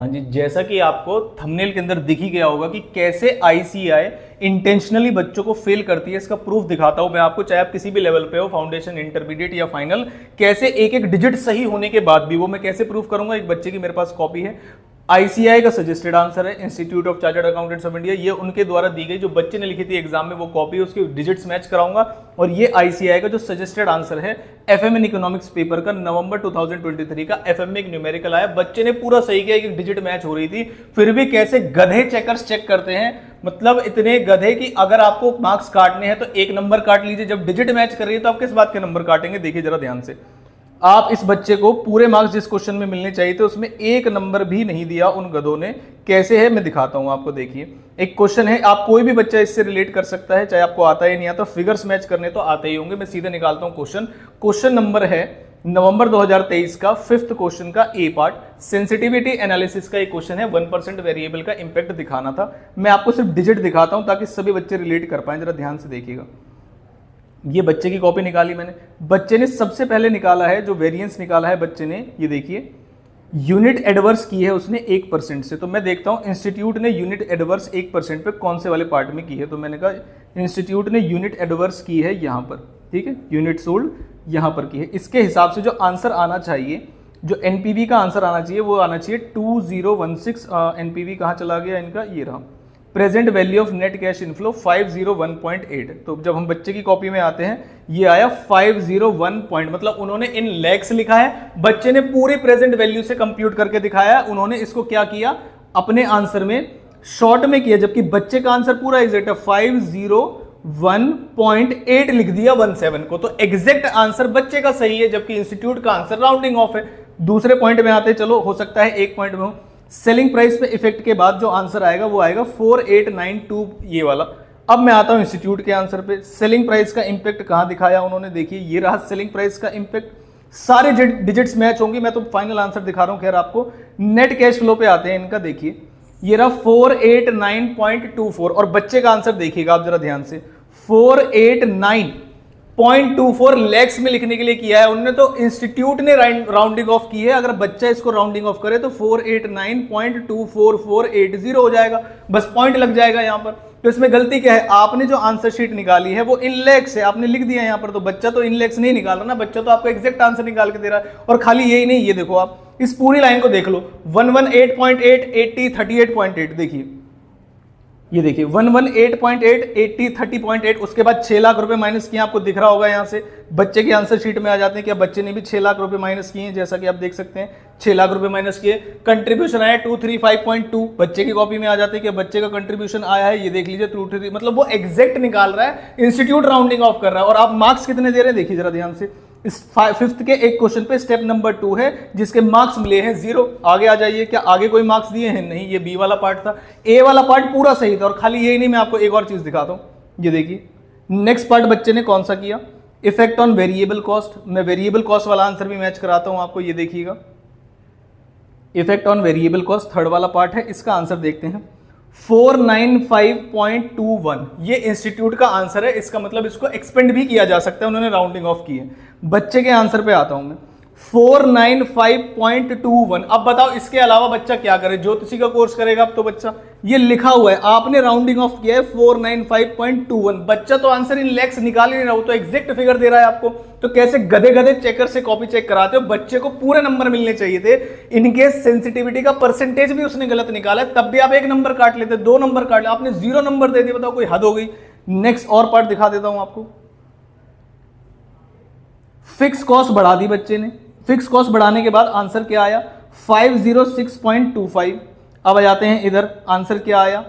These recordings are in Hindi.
हाँ जी, जैसा कि आपको थंबनेल के अंदर दिख ही गया होगा कि कैसे आईसीएआई इंटेंशनली बच्चों को फेल करती है। इसका प्रूफ दिखाता हूं मैं आपको, चाहे आप किसी भी लेवल पे हो, फाउंडेशन, इंटरमीडिएट या फाइनल, कैसे एक एक डिजिट सही होने के बाद भी वो मैं कैसे प्रूफ करूंगा। एक बच्चे की मेरे पास कॉपी है, आईसीएआई का सजेस्टेड आंसर है, institute of chartered accountants of India, ये उनके द्वारा दी गई जो बच्चे ने लिखी थी एग्जाम में वो कॉपी, उसकी डिजिट्स मैच कराऊंगा। और ये आईसीएआई का जो सजेस्टेड आंसर है एफएमएन इकोनॉमिक्स पेपर का नवंबर 2023 का एफएम में एक न्यूमेरिकल आया। बच्चे ने पूरा सही किया, एक डिजिट मैच हो रही थी, फिर भी कैसे गधे चेकर्स चेक करते हैं, मतलब इतने गधे कि अगर आपको मार्क्स काटने हैं तो एक नंबर काट लीजिए, जब डिजिट मैच कर रही है तो आप किस बात के नंबर काटेंगे। देखिए जरा ध्यान से, आप इस बच्चे को पूरे मार्क्स जिस क्वेश्चन में मिलने चाहिए थे उसमें एक नंबर भी नहीं दिया उन गधों ने। कैसे है मैं दिखाता हूं आपको। देखिए एक क्वेश्चन है, आप कोई भी बच्चा इससे रिलेट कर सकता है, चाहे आपको आता ही नहीं आता, फिगर्स मैच करने तो आते ही होंगे। मैं सीधे निकालता हूं क्वेश्चन। क्वेश्चन नंबर है नवंबर 2023 का 5th क्वेश्चन का ए पार्ट, सेंसिटिविटी एनालिसिस का एक क्वेश्चन है, 1% वेरिएबल का इंपैक्ट दिखाना था। मैं आपको सिर्फ डिजिट दिखाता हूं ताकि सभी बच्चे रिलेट कर पाए। जरा ध्यान से देखिएगा, ये बच्चे की कॉपी निकाली मैंने। बच्चे ने सबसे पहले निकाला है, जो वेरिएंस निकाला है बच्चे ने, ये देखिए यूनिट एडवर्स की है उसने 1% से। तो मैं देखता हूं इंस्टीट्यूट ने यूनिट एडवर्स 1% पे कौन से वाले पार्ट में की है। तो मैंने कहा इंस्टीट्यूट ने यूनिट एडवर्स की है यहां पर, ठीक है, यूनिट सोल्ड यहां पर की है। इसके हिसाब से जो आंसर आना चाहिए, जो एनपीवी का आंसर आना चाहिए वो आना चाहिए 2016। एनपीवी कहां चला गया इनका, ये रहा, present value of net cash inflow 501.8। तो जब हम बच्चे की कॉपी में आते हैं ये आया 501 पॉइंट, मतलब उन्होंने इन लैक्स लिखा है, बच्चे ने पूरी प्रेजेंट वैल्यू से कंप्यूट करके दिखाया। उन्होंने इसको क्या किया, अपने आंसर में शॉर्ट में किया, जबकि बच्चे का आंसर पूरा एग्जैक्ट है 501.8 लिख दिया 17 को। तो एग्जैक्ट आंसर बच्चे का सही है, जबकि इंस्टीट्यूट का आंसर राउंडिंग ऑफ है। दूसरे पॉइंट में आते, चलो हो सकता है एक पॉइंट में हो, सेलिंग प्राइस पे इफेक्ट के बाद जो आंसर आएगा वो आएगा 4892, ये वाला। अब मैं आता हूं इंस्टीट्यूट के आंसर पे। सेलिंग प्राइस का इंपैक्ट कहां दिखाया उन्होंने, देखिए ये रहा सेलिंग प्राइस का इंपैक्ट, सारे डिजिट्स मैच होंगी। मैं तो फाइनल आंसर दिखा रहा हूं खैर आपको। नेट कैश फ्लो पे आते हैं इनका, देखिए ये रहा 489.24 और बच्चे का आंसर देखिएगा आप जरा ध्यान से, 489.24 लैक्स में लिखने के लिए किया है उन्होंने। तो इंस्टीट्यूट ने राउंडिंग ऑफ की है, अगर बच्चा इसको राउंडिंग ऑफ करे तो 489.24480 हो जाएगा, बस पॉइंट लग जाएगा यहां पर। तो इसमें गलती क्या है, आपने जो आंसर शीट निकाली है वो इन लैक्स है, आपने लिख दिया यहां पर, तो बच्चा तो इन लैक्स नहीं निकाल रहा ना, बच्चा तो आपको एग्जैक्ट आंसर निकाल के दे रहा है। और खाली यही नहीं, ये देखो आप इस पूरी लाइन को देख लो, 118.8, 80, 38.8, देखिए ये देखिए 118.8, 80, 30.8, उसके बाद 6 लाख रुपए माइनस किए, आपको दिख रहा होगा यहां से। बच्चे के आंसर शीट में आ जाते हैं, क्या बच्चे ने भी 6 लाख रुपए माइनस किए हैं, जैसा कि आप देख सकते हैं 6 लाख रुपए माइनस किए। कंट्रीब्यूशन आया 235.2, बच्चे की कॉपी में आ जाते हैं कि बच्चे का कंट्रीब्यूशन आया है, ये देख लीजिए 233, मतलब वो एग्जैक्ट निकाल रहा है, इंस्टीट्यूट राउंडिंग ऑफ कर रहा है। और आप मार्क्स कितने दे रहे हैं देखिए जरा ध्यान से, इस 5th के एक क्वेश्चन पे स्टेप नंबर 2 है जिसके मार्क्स मिले हैं 0। आगे आ जाइए, क्या आगे कोई मार्क्स दिए हैं, नहीं, ये बी वाला पार्ट था। ए वाला पार्ट पूरा सही था। और खाली यही नहीं, मैं आपको एक और चीज दिखाता हूं, ये देखिए नेक्स्ट पार्ट बच्चे ने कौन सा किया, इफेक्ट ऑन वेरिएबल कॉस्ट। मैं वेरिएबल कॉस्ट वाला आंसर भी मैच कराता हूं आपको, ये देखिएगा effect on variable cost 3rd वाला पार्ट है। इसका आंसर देखते हैं 495.21, ये इंस्टीट्यूट का आंसर है, इसका मतलब इसको एक्सपेंड भी किया जा सकता है, उन्होंने राउंडिंग ऑफ की है। बच्चे के आंसर पे आता हूं मैं, 495.21। अब बताओ इसके अलावा बच्चा क्या करे, ज्योतिषी का कोर्स करेगा अब तो बच्चा, ये लिखा हुआ है, आपने राउंडिंग ऑफ किया है 495.21, बच्चा तो आंसर इन लैक्स निकाल ही नहीं रहा, वो तो एग्जैक्ट फिगर दे रहा है आपको। तो कैसे गधे गधे चेकर से कॉपी चेक कराते हो, बच्चे को पूरे नंबर मिलने चाहिए थे। इनके सेंसिटिविटी का परसेंटेज भी उसने गलत निकाला है, तब भी आप 1 नंबर काट लेते, 2 नंबर काट ले, आपने 0 नंबर दे दिया, बताओ कोई हद हो गई। नेक्स्ट और पार्ट दिखा देता हूं आपको। फिक्स कॉस्ट बढ़ा दी बच्चे ने, फिक्स कॉस्ट बढ़ाने के बाद आंसर क्या आया 506.25। अब आ जाते हैं इधर, आंसर क्या आया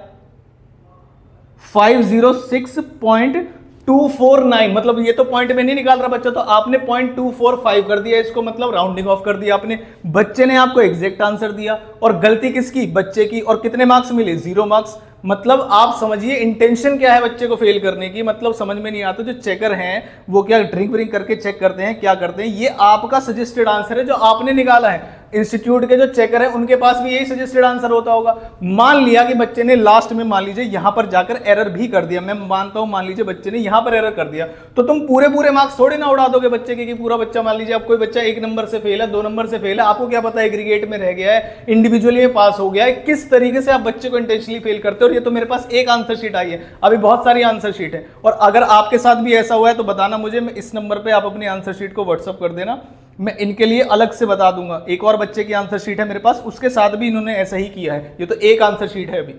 506.249, मतलब ये तो पॉइंट में नहीं निकाल रहा बच्चा, तो आपने 0.245 कर दिया इसको, मतलब राउंडिंग ऑफ कर दिया आपने। बच्चे ने आपको एग्जैक्ट आंसर दिया, और गलती किसकी, बच्चे की। और कितने मार्क्स मिले, 0 मार्क्स। मतलब आप समझिए इंटेंशन क्या है बच्चे को फेल करने की, मतलब समझ में नहीं आता। जो चेकर हैं वो क्या ड्रिंक व्रिंक करके चेक करते हैं, क्या करते हैं, ये आपका सजेस्टेड आंसर है जो आपने निकाला है। इंस्टीट्यूट के जो चेकर है उनके पास भी यही सजेस्टेड आंसर होता होगा। मान लिया कि बच्चे ने लास्ट में मान लीजिए यहां पर जाकर एरर भी कर दिया, मैं मानता हूं मान लीजिए बच्चे ने यहां पर एरर कर दिया, तो तुम पूरे मार्क्स थोड़े ना उड़ा दोगे बच्चे के कि पूरा बच्चा, मान लीजिए अब कोई बच्चा 1 नंबर से फेल है, 2 नंबर से फेल है, आपको क्या पता एग्रीगेट में रह गया है, इंडिविजुअली में पास हो गया है, किस तरीके से आप बच्चे को इंटेंशनली फेल करते हो। और ये तो मेरे पास एक आंसर शीट आई है, अभी बहुत सारी आंसर शीट है, और अगर आपके साथ भी ऐसा हुआ है तो बताना मुझे, मैं इस नंबर पे आप अपनी आंसर शीट को व्हाट्सअप कर देना, मैं इनके लिए अलग से बता दूंगा। एक और बच्चे की आंसर शीट है मेरे पास, उसके साथ भी इन्होंने ऐसा ही किया है। ये तो एक आंसर शीट है, अभी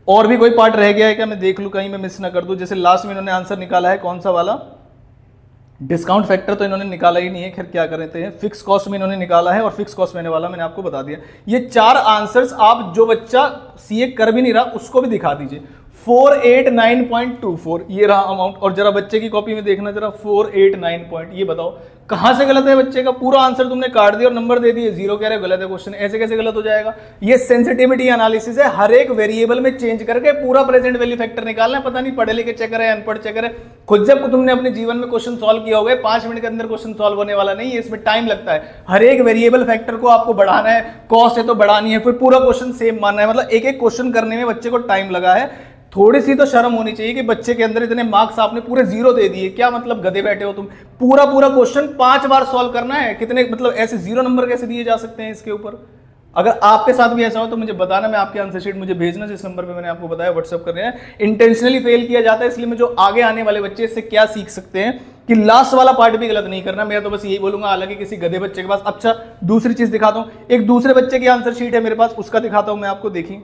और भी कोई पार्ट रह गया है क्या, मैं देख लूं कहीं मैं मिस ना कर दूं। जैसे लास्ट में इन्होंने आंसर निकाला है कौन सा वाला, डिस्काउंट फैक्टर तो इन्होंने निकाला ही नहीं है, खैर क्या करते हैं, फिक्स कॉस्ट में इन्होंने निकाला है, और फिक्स कॉस्ट मैंने वाला मैंने आपको बता दिया। ये 4 आंसर्स आप जो बच्चा सीए कर भी नहीं रहा उसको भी दिखा दीजिए। 489.24 ये रहा अमाउंट, और जरा बच्चे की कॉपी में देखना जरा 489 पॉइंट, ये बताओ कहां से गलत है बच्चे का, पूरा आंसर तुमने काट दिया और नंबर दे दिए, 0 कह रहे गलत है क्वेश्चन, ऐसे कैसे गलत हो जाएगा। ये सेंसिटिविटी एनालिसिस है, हर एक वेरिएबल में चेंज करके पूरा प्रेजेंट वैल्यू फैक्टर निकालना है। पता नहीं पढ़े लिखे चेकर है, अनपढ़ चेकर है, खुद जब तुमने अपने जीवन में क्वेश्चन सॉल्व किया होगा 5 मिनट के अंदर क्वेश्चन सॉल्व होने वाला नहीं है, इसमें टाइम लगता है। हर एक वेरिएबल फैक्टर को आपको बढ़ाना है, कॉस्ट है तो बढ़ानी है, फिर पूरा क्वेश्चन सेम मानना है, मतलब एक एक क्वेश्चन करने में बच्चे को टाइम लगा है। थोड़ी सी तो शर्म होनी चाहिए कि बच्चे के अंदर इतने मार्क्स आपने पूरे 0 दे दिए, क्या मतलब गधे बैठे हो तुम। पूरा क्वेश्चन 5 बार सॉल्व करना है, कितने मतलब ऐसे 0 नंबर कैसे दिए जा सकते हैं इसके ऊपर। अगर आपके साथ भी ऐसा हो तो मुझे बताना, मैं आपकी आंसर शीट मुझे भेजना, जिस नंबर पे मैंने आपको बताया व्हाट्सएप कर रहे हैं। इंटेंशनली फेल किया जाता है, इसलिए मैं जो आगे आने वाले बच्चे इससे क्या सीख सकते हैं कि लास्ट वाला पार्ट भी गलत नहीं करना। मैं तो बस यही बोलूंगा, हालांकि किसी गधे बच्चे के पास। अच्छा दूसरी चीज दिखाता हूं, एक दूसरे बच्चे की आंसर शीट है मेरे पास, उसका दिखाता हूं मैं आपको। देखिए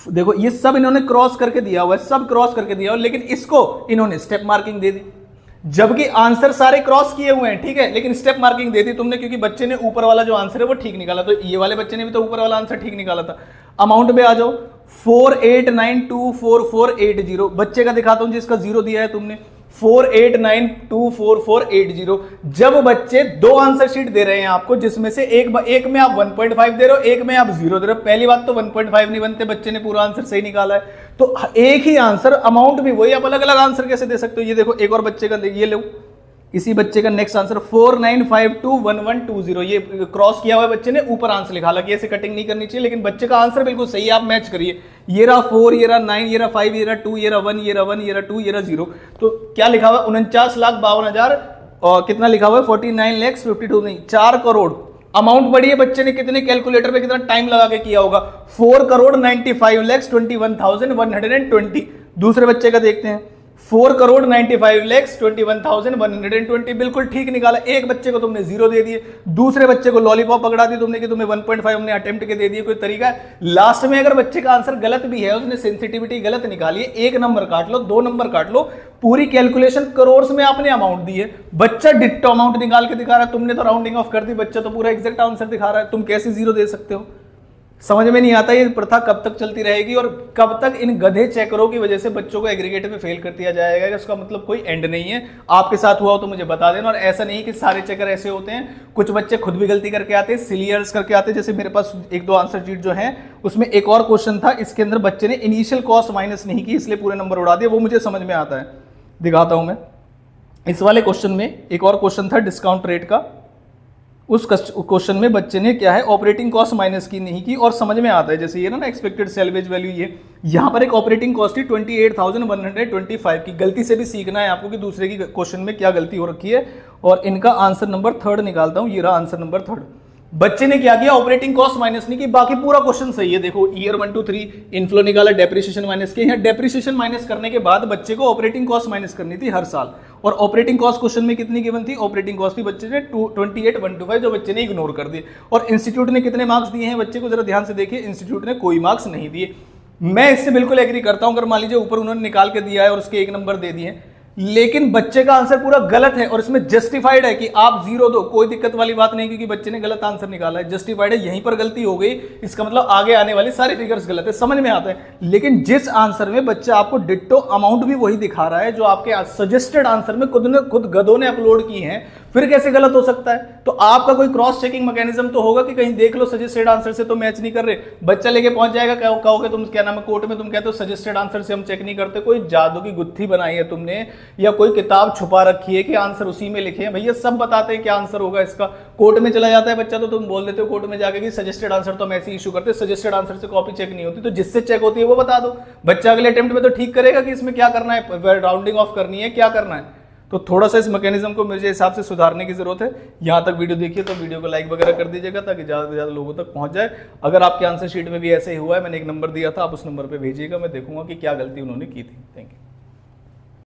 देखो ये सब इन्होंने क्रॉस करके दिया हुआ है, सब क्रॉस करके दिया हुआ है, लेकिन इसको इन्होंने स्टेप मार्किंग दे दी, जबकि आंसर सारे क्रॉस किए हुए हैं, ठीक है, लेकिन स्टेप मार्किंग दे दी तुमने, क्योंकि बच्चे ने ऊपर वाला जो आंसर है वो ठीक निकाला, तो ये वाले बच्चे ने भी तो ऊपर वाला आंसर ठीक निकाला था। अमाउंट पे आ जाओ, 4892448 बच्चे का दिखाता हूं जिसका 0 दिया है तुमने, 4892448। जब बच्चे 2 आंसर शीट दे रहे हैं आपको, जिसमें से एक में आप 1.5 दे रहे हो, एक में आप 0 दे रहे हो, पहली बात तो 1.5 नहीं बनते, बच्चे ने पूरा आंसर सही निकाला है, तो एक ही आंसर, अमाउंट भी वही, आप अलग अलग आंसर कैसे दे सकते हो। ये देखो एक और बच्चे का, ये लो इसी बच्चे का नेक्स्ट आंसर 49521120, ये क्रॉस किया हुआ है बच्चे ने, ऊपर आंसर लिखा, हालांकि ऐसे कटिंग नहीं करनी चाहिए, लेकिन बच्चे का आंसर बिल्कुल सही है, आप मैच करिए। ये रहा 4, ये रहा 9, ये रहा 5, ये रहा 2, ये रहा 1, ये रहा 1, ये रहा 2, ये रहा 0, तो क्या लिखा हुआ है 49,52,000 और कितना लिखा हुआ है 49,52,000 नहीं 4 करोड़। अमाउंट बढ़ी है, बच्चे ने कितने कैलकुलेटर पे कितना टाइम लगा के किया होगा, 4,95,21,120। दूसरे बच्चे का देखते हैं, 4,95,21,120, बिल्कुल ठीक निकाला। एक बच्चे को तुमने 0 दे दिए, दूसरे बच्चे को लॉलीपॉप पकड़ा दी तुमने कि तुम्हें 1.5 हमने अटेम्प्ट के दे दिए, कोई तरीका है। लास्ट में अगर बच्चे का आंसर गलत भी है, उसने सेंसिटिविटी गलत निकाली है, 1 नंबर काट लो, 2 नंबर काट लो, पूरी कैलकुलेशन करोड़ में आपने अमाउंट दी है, बच्चा डिट्टो अमाउंट निकाल के दिखा रहा है, तुमने तो राउंडिंग ऑफ कर दी, बच्चा तो पूरा एग्जैक्ट आंसर दिखा रहा है, तुम कैसे 0 दे सकते हो। समझ में नहीं आता ये प्रथा कब तक चलती रहेगी और कब तक इन गधे चेकरों की वजह से बच्चों को एग्रीगेट में फेल कर दिया जाएगा, इसका मतलब कोई एंड नहीं है। आपके साथ हुआ हो तो मुझे बता देना, और ऐसा नहीं कि सारे चेकर ऐसे होते हैं, कुछ बच्चे खुद भी गलती करके आते हैं, सिलियर्स करके आते हैं। जैसे मेरे पास 1-2 आंसर शीट जो है उसमें एक और क्वेश्चन था, इसके अंदर बच्चे ने इनिशियल कॉस्ट माइनस नहीं की, इसलिए पूरे नंबर उड़ा दिए, वो मुझे समझ में आता है, दिखाता हूं मैं। इस वाले क्वेश्चन में एक और क्वेश्चन था डिस्काउंट रेट का, उस क्वेश्चन में बच्चे ने क्या है ऑपरेटिंग कॉस्ट माइनस की नहीं की, और समझ में आता है। जैसे ये ना एक्सपेक्टेड सेल्वेज वैल्यू, ये यहां पर एक ऑपरेटिंग कॉस्ट थी 28,125 की। गलती से भी सीखना है आपको कि दूसरे की क्वेश्चन में क्या गलती हो रखी है, और इनका आंसर नंबर 3 निकालता हूं, ये रहा आंसर नंबर 3। बच्चे ने क्या किया, ऑपरेटिंग कॉस्ट माइनस नहीं की, बाकी पूरा क्वेश्चन सही है। देखो ईयर 1 2 3 इनफ्लो निकाला, डेप्रिसिएशन माइनस किया, यहाँ डेप्रिसिएशन माइनस करने के बाद बच्चे को ऑपरेटिंग कॉस्ट माइनस करनी थी हर साल, और ऑपरेटिंग कॉस्ट क्वेश्चन में कितनी गिवन थी, ऑपरेटिंग कॉस्ट भी बच्चे ने 28,125, जो बच्चे ने इग्नोर कर दिए। और इंस्टीट्यूट ने कितने मार्क्स दिए हैं बच्चे को, जरा ध्यान से देखिए, इंस्टीट्यूट ने कोई मार्क्स नहीं दिए। मैं इससे बिल्कुल एग्री करता हूं, अगर मान लीजिए ऊपर उन्होंने निकाल के दिया है और उसके 1 नंबर दे दिए, लेकिन बच्चे का आंसर पूरा गलत है और इसमें जस्टिफाइड है कि आप 0 दो, कोई दिक्कत वाली बात नहीं, क्योंकि बच्चे ने गलत आंसर निकाला है, जस्टिफाइड है, यहीं पर गलती हो गई, इसका मतलब आगे आने वाले सारे फिगर्स गलत है, समझ में आता है। लेकिन जिस आंसर में बच्चा आपको डिट्टो अमाउंट भी वही दिखा रहा है जो आपके सजेस्टेड आंसर में खुद गधों ने अपलोड की है, फिर कैसे गलत हो सकता है? तो आपका कोई क्रॉस चेकिंग मैकेनिज्म तो होगा कि कहीं देख लो सजेस्टेड आंसर से तो मैच नहीं कर रहे, बच्चा लेके पहुंच जाएगा, कहोगे तुम क्या नाम है कोर्ट में, तुम कहते हो सजेस्टेड आंसर से हम चेक नहीं करते। कोई जादू की गुत्थी बनाई है तुमने या कोई किताब छुपा रखी है कि आंसर उसी में लिखे हैं? भैया सब बताते हैं क्या आंसर होगा इसका। कोर्ट में चला जाता है बच्चा तो तुम बोल देते हो कोर्ट में जाके कि सजेस्टेड आंसर तो हम ऐसे इशू करते, सजेस्टेड आंसर से कॉपी चेक नहीं होती, तो जिससे चेक होती है वो बता दो। बच्चा अगले अटेम्प्ट में तो ठीक करेगा कि इसमें क्या करना है, राउंडिंग ऑफ करनी है, क्या करना है। तो थोड़ा सा इस मैकेनिज्म को मुझे हिसाब से सुधारने की जरूरत है। यहां तक वीडियो देखिए तो वीडियो को लाइक वगैरह कर दीजिएगा ताकि ज्यादा से ज्यादा लोगों तक पहुंच जाए। अगर आपके आंसर शीट में भी ऐसे ही हुआ है, मैंने एक नंबर दिया था, आप उस नंबर पे भेजिएगा, मैं देखूंगा कि क्या गलती उन्होंने की थी। Thank you.